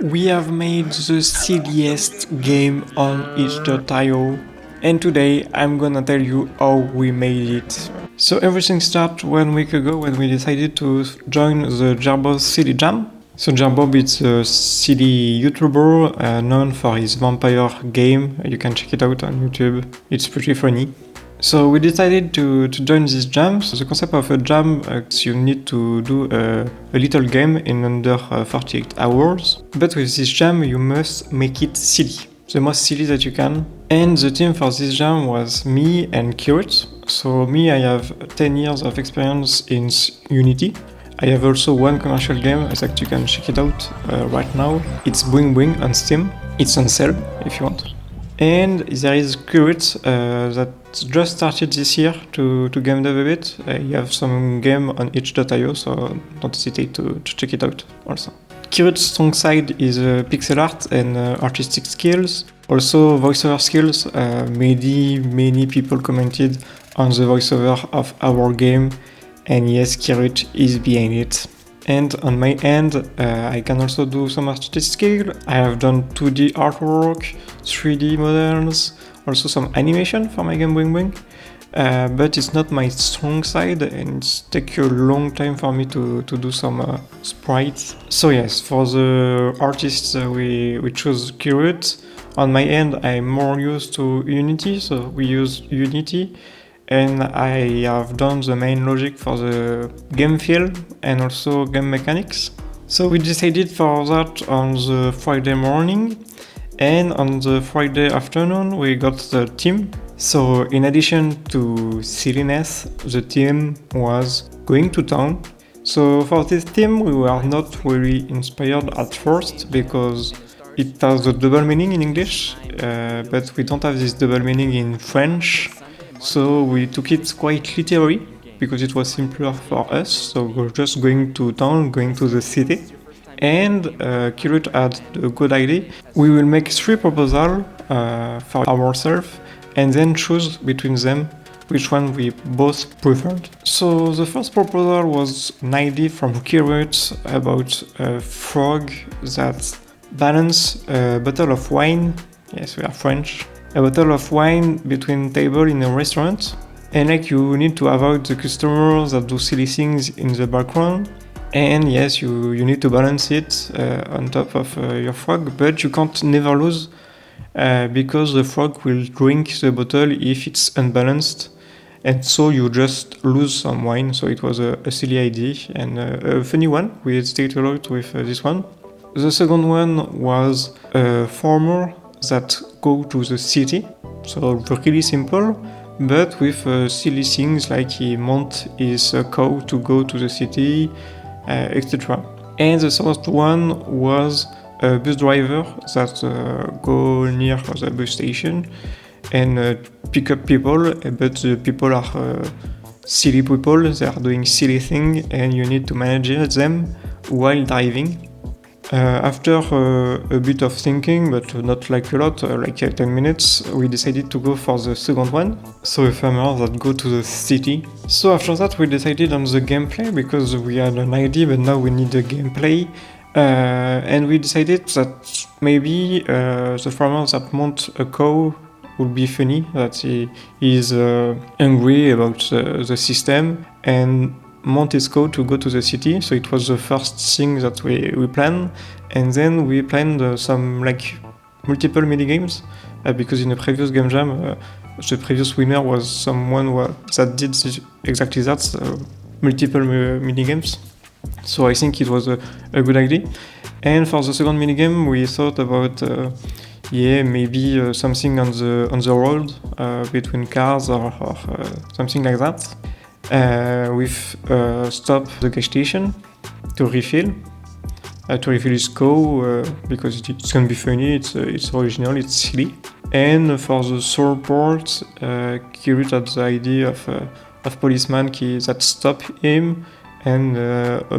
We have made the silliest game on itch.io, and today I'm gonna tell you how we made it. So everything started 1 week ago when we decided to join the Jerbob Silly Jam. So Jerbob is a silly YouTuber known for his vampire game. You can check it out on YouTube. It's pretty funny. So we decided to join this jam. So the concept of a jam is you need to do a little game in under 48 hours. But with this jam you must make it silly. The most silly that you can. And the team for this jam was me and Kirit. So me, I have 10 years of experience in Unity. I have also one commercial game that you can check it out right now. It's Boing Boing on Steam. It's on sale if you want. And there is Kirit that just started this year to game dev a bit. You have some game on itch.io, so don't hesitate to check it out also. Kirit's strong side is pixel art and artistic skills. Also voiceover skills. Many people commented on the voiceover of our game, and yes, Kirit is behind it. And on my end, I can also do some artistic skill. I have done 2D artwork, 3D models, also some animation for my game Boing Boing. But it's not my strong side, and it takes a long time for me to do some sprites. So yes, for the artists we choose Kirit. On my end, I'm more used to Unity, so we use Unity. And I have done the main logic for the game feel and also game mechanics. So we decided for that on the Friday morning, and on the Friday afternoon we got the team. So in addition to silliness, the team was going to town. So for this team we were not really inspired at first because it has a double meaning in English, but we don't have this double meaning in French. So we took it quite literally because it was simpler for us. So we're just going to town, going to the city. And Kirit had a good idea. We will make 3 proposals for ourselves and then choose between them which one we both preferred. So the first proposal was an idea from Kirit about a frog that balance a bottle of wine. Yes, we are French. A bottle of wine between table in a restaurant, and like you need to avoid the customers that do silly things in the background, and yes, you need to balance it on top of your frog, but you can't never lose because the frog will drink the bottle if it's unbalanced, and so you just lose some wine. So it was a silly idea and a funny one. We hesitated a lot with this one. The second one was a farmer that go to the city, so really simple, but with silly things like he mount his cow to go to the city, etc. And the third one was a bus driver that go near the bus station and pick up people, but the people are silly people, they are doing silly things and you need to manage them while driving. After a bit of thinking, but not like a lot, like 10 minutes, we decided to go for the second one. So a farmer that go to the city. So after that we decided on the gameplay because we had an idea, but now we need a gameplay. And we decided that maybe the farmer that mount a cow would be funny, that he is angry about the system and mount his cow to go to the city. So it was the first thing that we planned, and then we planned some like multiple minigames because in the previous game jam the previous winner was someone that did exactly that, multiple minigames. So I think it was a good idea. And for the second minigame we thought about maybe something on the road between cars or something like that. We've stopped the gas station to refill his cow because it's gonna be funny, it's original, it's silly. And for the third part, Kirit had the idea of policeman that stop him and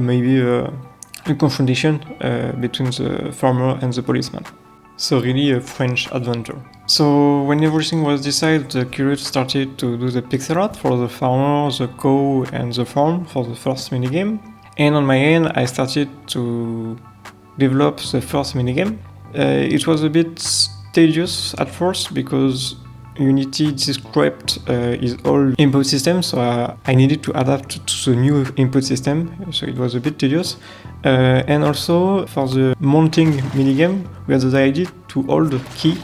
maybe a confrontation between the farmer and the policeman. So really a French adventure. So when everything was decided, the Kirit started to do the pixel art for the farmer, the cow and the farm for the first minigame. And on my end, I started to develop the first minigame. It was a bit tedious at first because Unity described his old input system, so I needed to adapt to the new input system, so it was a bit tedious. And also for the mounting minigame, we had the idea to hold the key,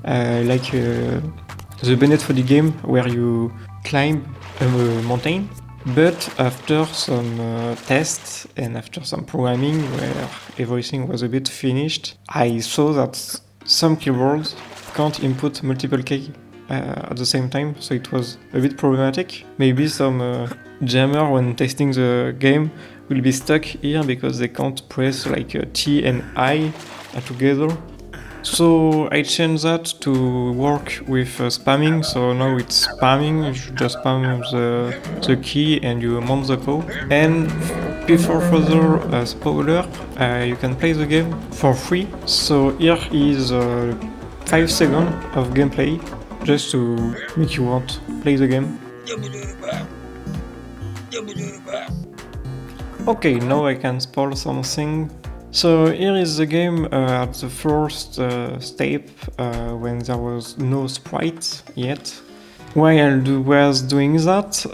like the Bennett for the game where you climb a mountain. But after some tests and after some programming where everything was a bit finished, I saw that some keyboards can't input multiple keys at the same time, so it was a bit problematic. Maybe some jammer when testing the game will be stuck here because they can't press like T and I together. So I changed that to work with spamming, so now it's spamming, you should just spam the key and you mount the code. And before further spoiler, you can play the game for free. So here is 5 seconds of gameplay, just to make you want to play the game. Okay, now I can spoil something. So here is the game at the first step when there was no sprite yet. While I was doing that,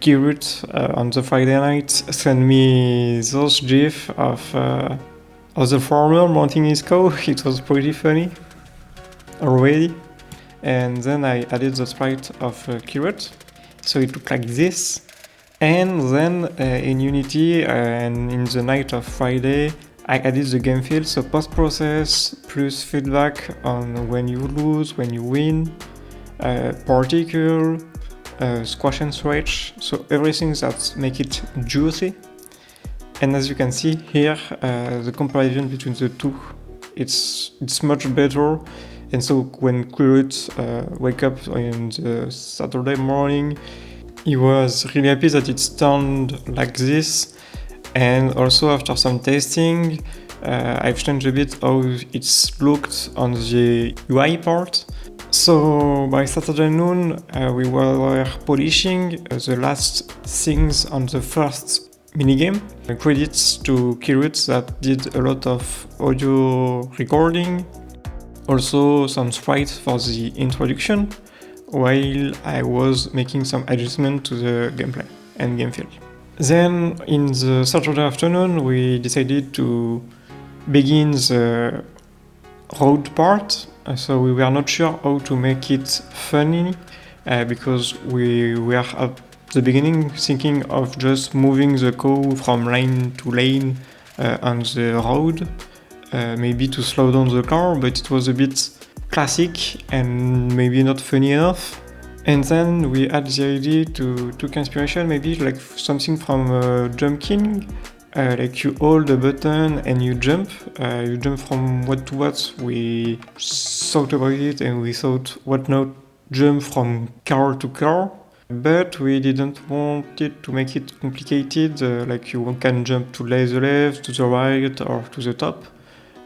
Kirut on the Friday night sent me those gif of the farmer mounting his cow. It was pretty funny already. And then I added the sprite of Kirut, so it looked like this. And then in Unity and in the night of Friday, I added the game field, so post-process plus feedback on when you lose, when you win, particle, squash and stretch, so everything that make it juicy. And as you can see here, the comparison between the two, it's much better. And so when Kurut wake up on the Saturday morning, he was really happy that it turned like this. And also after some testing, I've changed a bit how it's looked on the UI part. So by Saturday noon, we were polishing the last things on the first minigame. Credits to Kirut that did a lot of audio recording, also some sprites for the introduction, while I was making some adjustment to the gameplay and game field. Then in the Saturday afternoon, we decided to begin the road part. So we were not sure how to make it funny because we were at the beginning thinking of just moving the cow from lane to lane on the road, maybe to slow down the car, but it was a bit classic and maybe not funny enough. And then we had the idea to took inspiration, maybe like something from Jump King, like you hold a button and you jump from what to what. We thought about it and we thought what not jump from car to car, but we didn't want it to make it complicated, like you can jump to the left, to the right or to the top,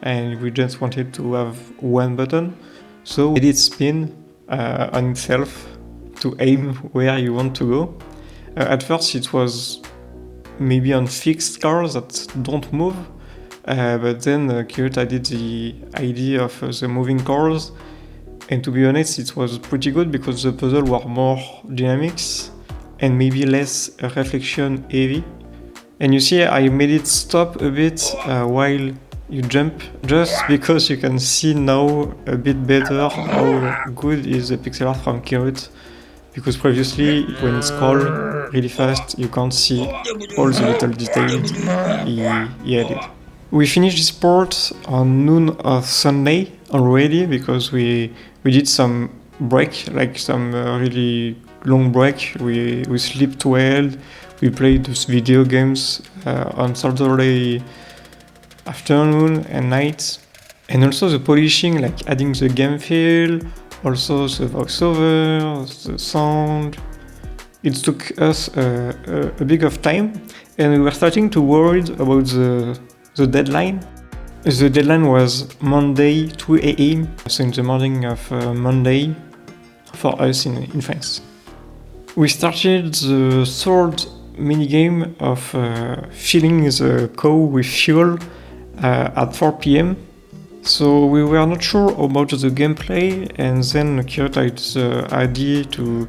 and we just wanted to have one button. So we did spin on itself to aim where you want to go. At first it was maybe on fixed cars that don't move, but then Kirut added the idea of the moving cars, and to be honest it was pretty good because the puzzle were more dynamics and maybe less reflection heavy. And you see I made it stop a bit while you jump, just because you can see now a bit better how good is the pixel art from Kirut. Because previously, when it's scroll really fast, you can't see all the little details he added. We finished this part on noon of Sunday already because we did some break, like some really long break. We slept well, we played those video games on Saturday afternoon and night. And also the polishing, like adding the game feel, also the voiceover, the sound. It took us a bit of time, and we were starting to worry about the deadline. The deadline was Monday 2 a.m, so in the morning of Monday for us in France. We started the third minigame of filling the cow with fuel at 4 p.m. So we were not sure about the gameplay, and then Kirut had the idea to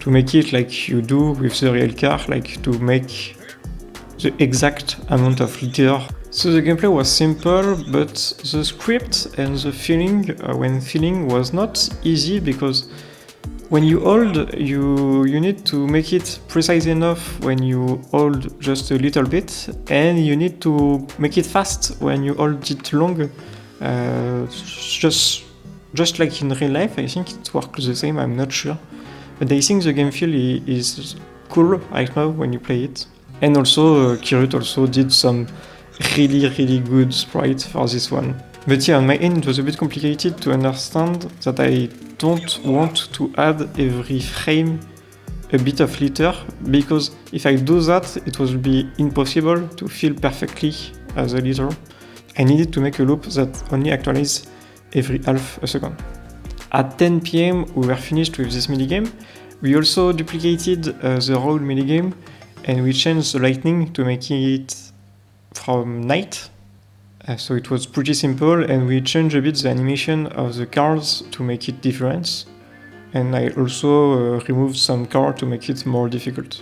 make it like you do with the real car, like to make the exact amount of litter. So the gameplay was simple, but the script and the feeling when filling was not easy, because when you hold, you need to make it precise enough when you hold just a little bit, and you need to make it fast when you hold it long. Just like in real life, I think it works the same, I'm not sure. But I think the game feel is cool right now when you play it. And also, Kirut also did some really good sprites for this one. But yeah, on my end it was a bit complicated to understand that I don't want to add every frame a bit of litter, because if I do that, it will be impossible to fill perfectly the litter. I needed to make a loop that only actualizes every half a second. At 10 p.m. we were finished with this minigame. We also duplicated the roll minigame, and we changed the lighting to make it from night. So it was pretty simple, and we changed a bit the animation of the cars to make it different. And I also removed some cars to make it more difficult.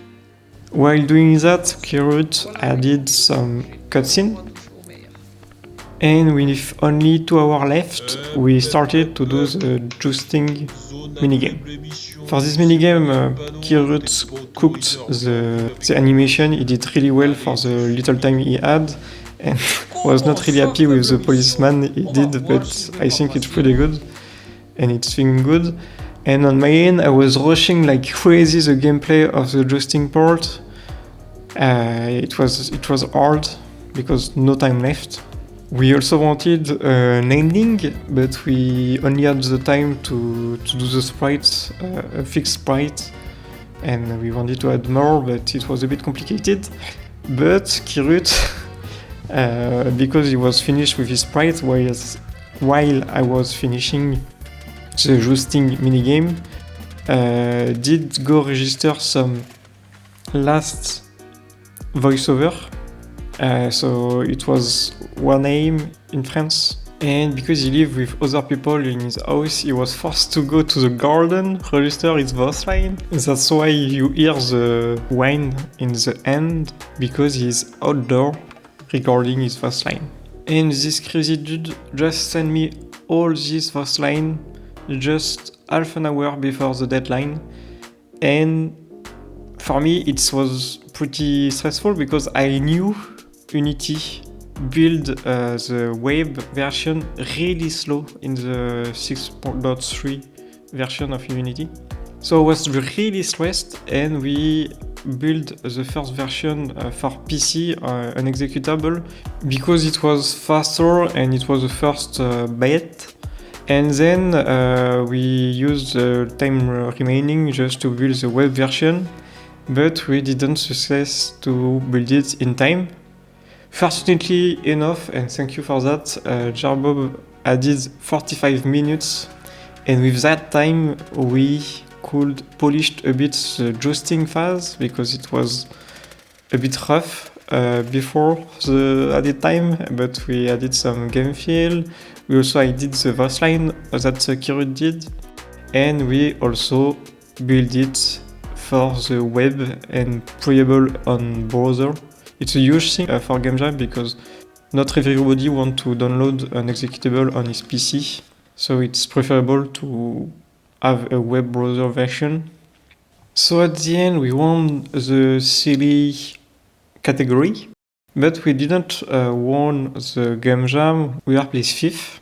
While doing that, Kirut added some cutscene. And with only 2 hours left, we started to do the jousting minigame. For this minigame, Kirut cooked the animation. He did really well for the little time he had, and was not really happy with the policeman he did, but I think it's pretty good, and it's feeling good. And on my end, I was rushing like crazy the gameplay of the jousting part. It was hard, because no time left. We also wanted an ending, but we only had the time to do the sprites, a fixed sprite, and we wanted to add more, but it was a bit complicated. But Kirut, because he was finished with his sprite while I was finishing the jousting minigame, did go register some last voiceover. So it was 1 AM in France, and because he lived with other people in his house, he was forced to go to the garden, register his voice line. That's why you hear the whine in the end, because he's outdoor recording his voice line. And this crazy dude just sent me all this voice line just half an hour before the deadline, and for me it was pretty stressful, because I knew Unity build the web version really slow in the 6.3 version of Unity. So I was really stressed, and we built the first version for PC, an executable, because it was faster and it was the first bet. And then we used the time remaining just to build the web version, but we didn't success to build it in time. Fortunately enough, and thank you for that, Jerbob added 45 minutes, and with that time we could polish a bit the jousting phase, because it was a bit rough before the added time, but we added some game feel. We also added the voice line that Kirut did, and we also built it for the web and playable on browser. It's a huge thing for game jam, because not everybody wants to download an executable on his PC, so it's preferable to have a web browser version. So at the end we won the silly category, but we didn't won the game jam. We are placed 5th.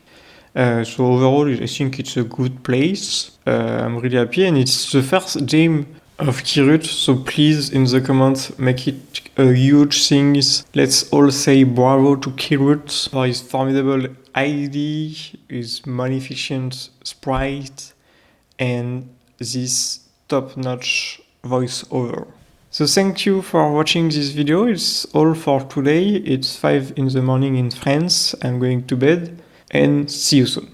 So overall I think it's a good place. I'm really happy, and it's the first game of Kirut, so please in the comments make it a huge thing. Let's all say bravo to Kirut for his formidable idea, his magnificent sprite, and this top-notch voiceover. So thank you for watching this video. It's all for today. It's 5 in the morning in France. I'm going to bed, and see you soon.